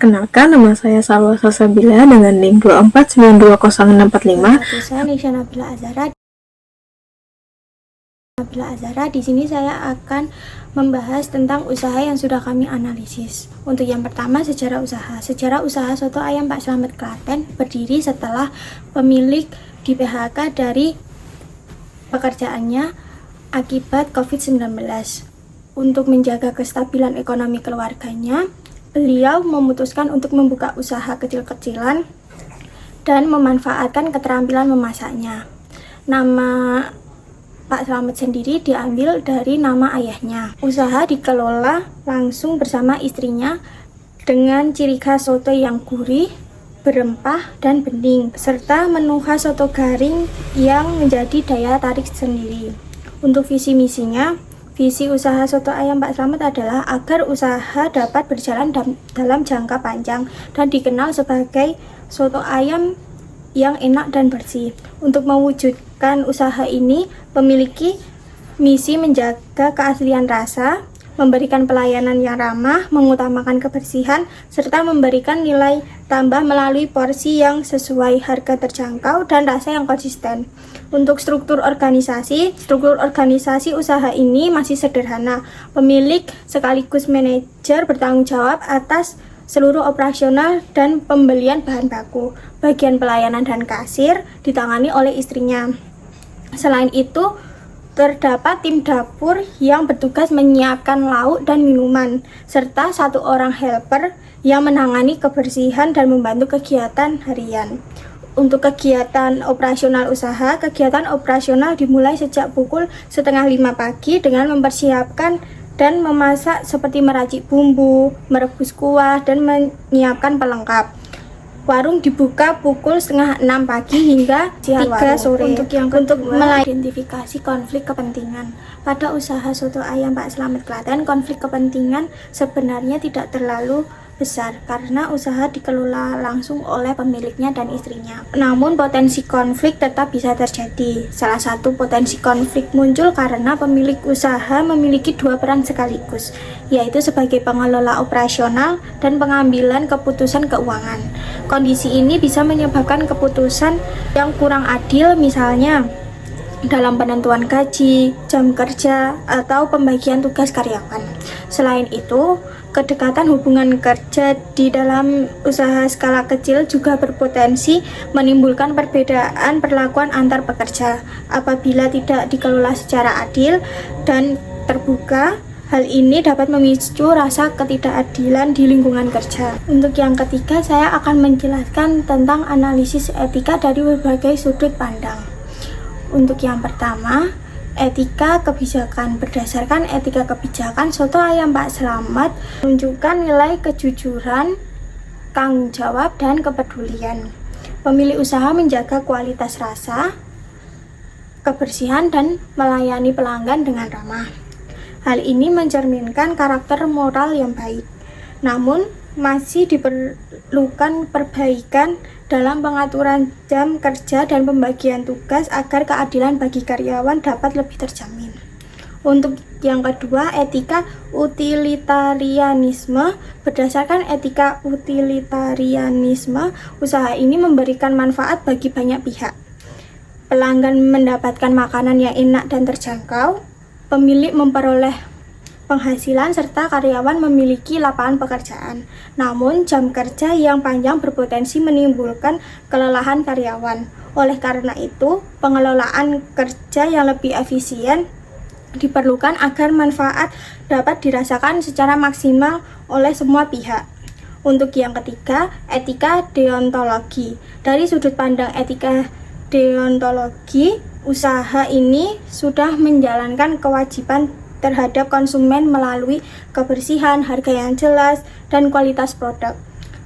Perkenalkan, nama saya Salwa Salsabila dengan NIM 2492065. Saya Nisha Nabila Azara. Di sini saya akan membahas tentang usaha yang sudah kami analisis. Untuk yang pertama, sejarah usaha. Sejarah usaha soto ayam Pak Slamet Klaten berdiri setelah pemilik di PHK dari pekerjaannya akibat COVID-19. Untuk menjaga kestabilan ekonomi keluarganya, beliau memutuskan untuk membuka usaha kecil-kecilan dan memanfaatkan keterampilan memasaknya. Nama Pak Slamet sendiri diambil dari nama ayahnya. Usaha dikelola langsung bersama istrinya dengan ciri khas soto yang gurih, berempah, dan bening, serta menu khas soto garing yang menjadi daya tarik sendiri. Untuk visi misinya, visi usaha soto ayam Pak Slamet adalah agar usaha dapat berjalan dalam jangka panjang dan dikenal sebagai soto ayam yang enak dan bersih. Untuk mewujudkan usaha ini memiliki misi menjaga keaslian rasa, memberikan pelayanan yang ramah, mengutamakan kebersihan, serta memberikan nilai tambah melalui porsi yang sesuai, harga terjangkau, dan rasa yang konsisten. Untuk struktur organisasi usaha ini masih sederhana. Pemilik sekaligus manajer bertanggung jawab atas seluruh operasional dan pembelian bahan baku. Bagian pelayanan dan kasir ditangani oleh istrinya. Selain itu, terdapat tim dapur yang bertugas menyiapkan lauk dan minuman, serta 1 orang helper yang menangani kebersihan dan membantu kegiatan harian. Untuk kegiatan operasional usaha, kegiatan operasional dimulai sejak pukul 4:30 pagi dengan mempersiapkan dan memasak seperti meracik bumbu, merebus kuah, dan menyiapkan pelengkap. Warung dibuka pukul 5:30 pagi hingga 3 sore. Untuk yang kedua, identifikasi konflik kepentingan. Pada usaha soto ayam Pak Slamet Klaten, konflik kepentingan sebenarnya tidak terlalu besar karena usaha dikelola langsung oleh pemiliknya dan istrinya. Namun potensi konflik tetap bisa terjadi. Salah satu potensi konflik muncul karena pemilik usaha memiliki 2 peran sekaligus, yaitu sebagai pengelola operasional dan pengambilan keputusan keuangan. Kondisi ini bisa menyebabkan keputusan yang kurang adil, misalnya dalam penentuan gaji, jam kerja, atau pembagian tugas karyawan. Selain itu, kedekatan hubungan kerja di dalam usaha skala kecil juga berpotensi menimbulkan perbedaan perlakuan antar pekerja. Apabila tidak dikelola secara adil dan terbuka, hal ini dapat memicu rasa ketidakadilan di lingkungan kerja. Untuk yang ketiga, saya akan menjelaskan tentang analisis etika dari berbagai sudut pandang. Untuk yang pertama, etika kebijakan. Berdasarkan etika kebijakan, soto ayam Pak Slamet menunjukkan nilai kejujuran, tanggung jawab, dan kepedulian. Pemilik usaha menjaga kualitas rasa, kebersihan, dan melayani pelanggan dengan ramah. Hal ini mencerminkan karakter moral yang baik. Namun, masih diperlukan perbaikan dalam pengaturan jam kerja dan pembagian tugas agar keadilan bagi karyawan dapat lebih terjamin. Untuk yang kedua, etika utilitarianisme. Berdasarkan etika utilitarianisme, usaha ini memberikan manfaat bagi banyak pihak. Pelanggan mendapatkan makanan yang enak dan terjangkau, pemilik memperoleh penghasilan, serta karyawan memiliki lapangan pekerjaan. Namun, jam kerja yang panjang berpotensi menimbulkan kelelahan karyawan. Oleh karena itu, pengelolaan kerja yang lebih efisien diperlukan agar manfaat dapat dirasakan secara maksimal oleh semua pihak. Untuk yang ketiga, etika deontologi. Dari sudut pandang etika deontologi, usaha ini sudah menjalankan kewajiban terhadap konsumen melalui kebersihan, harga yang jelas, dan kualitas produk.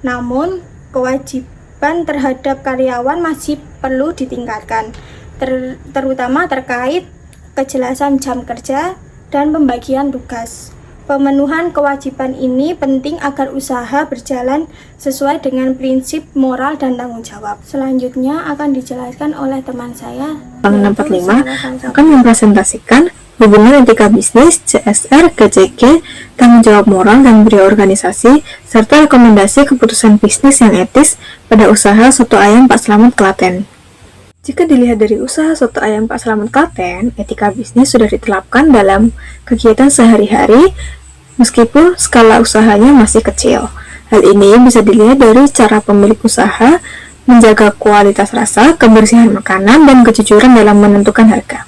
Namun, kewajiban terhadap karyawan masih perlu ditingkatkan, terutama terkait kejelasan jam kerja dan pembagian tugas. Pemenuhan kewajiban ini penting agar usaha berjalan sesuai dengan prinsip moral dan tanggung jawab. Selanjutnya akan dijelaskan oleh teman saya, 645 akan mempresentasikan hubungan etika bisnis, CSR, GCG, tanggung jawab moral dan budaya organisasi, serta rekomendasi keputusan bisnis yang etis pada usaha Soto Ayam Pak Slamet Klaten. Jika dilihat dari usaha Soto Ayam Pak Slamet Klaten, etika bisnis sudah diterapkan dalam kegiatan sehari-hari meskipun skala usahanya masih kecil. Hal ini bisa dilihat dari cara pemilik usaha menjaga kualitas rasa, kebersihan makanan, dan kejujuran dalam menentukan harga.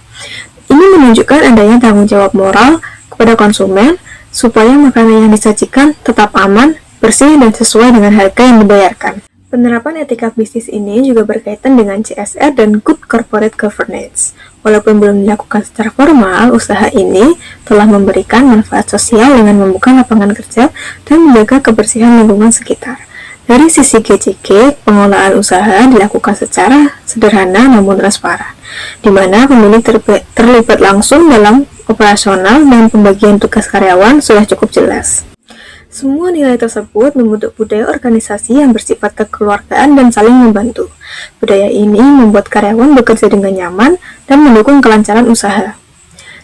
Ini menunjukkan adanya tanggung jawab moral kepada konsumen supaya makanan yang disajikan tetap aman, bersih, dan sesuai dengan harga yang dibayarkan. Penerapan etika bisnis ini juga berkaitan dengan CSR dan Good Corporate Governance. Walaupun belum dilakukan secara formal, usaha ini telah memberikan manfaat sosial dengan membuka lapangan kerja dan menjaga kebersihan lingkungan sekitar. Dari sisi GCG, pengelolaan usaha dilakukan secara sederhana namun transparan, di mana pemilik terlibat langsung dalam operasional dan pembagian tugas karyawan sudah cukup jelas. Semua nilai tersebut membentuk budaya organisasi yang bersifat kekeluargaan dan saling membantu. Budaya ini membuat karyawan bekerja dengan nyaman dan mendukung kelancaran usaha.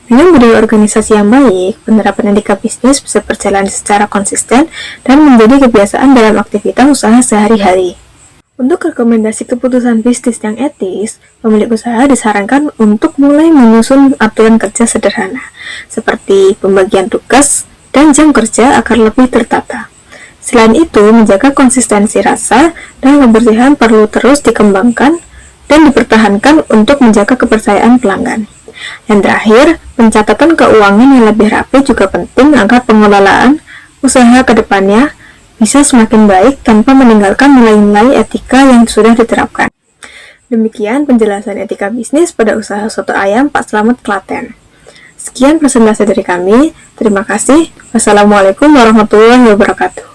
Dengan budaya organisasi yang baik, penerapan etika bisnis bisa berjalan secara konsisten dan menjadi kebiasaan dalam aktivitas usaha sehari-hari. Untuk rekomendasi keputusan bisnis yang etis, pemilik usaha disarankan untuk mulai menyusun aturan kerja sederhana, seperti pembagian tugas dan jam kerja agar lebih tertata. Selain itu, menjaga konsistensi rasa dan kebersihan perlu terus dikembangkan dan dipertahankan untuk menjaga kepercayaan pelanggan. Yang terakhir, pencatatan keuangan yang lebih rapi juga penting agar pengelolaan usaha ke depannya bisa semakin baik tanpa meninggalkan nilai-nilai etika yang sudah diterapkan. Demikian penjelasan etika bisnis pada usaha Soto Ayam Pak Slamet Klaten. Sekian presentasi dari kami. Terima kasih. Wassalamualaikum warahmatullahi wabarakatuh.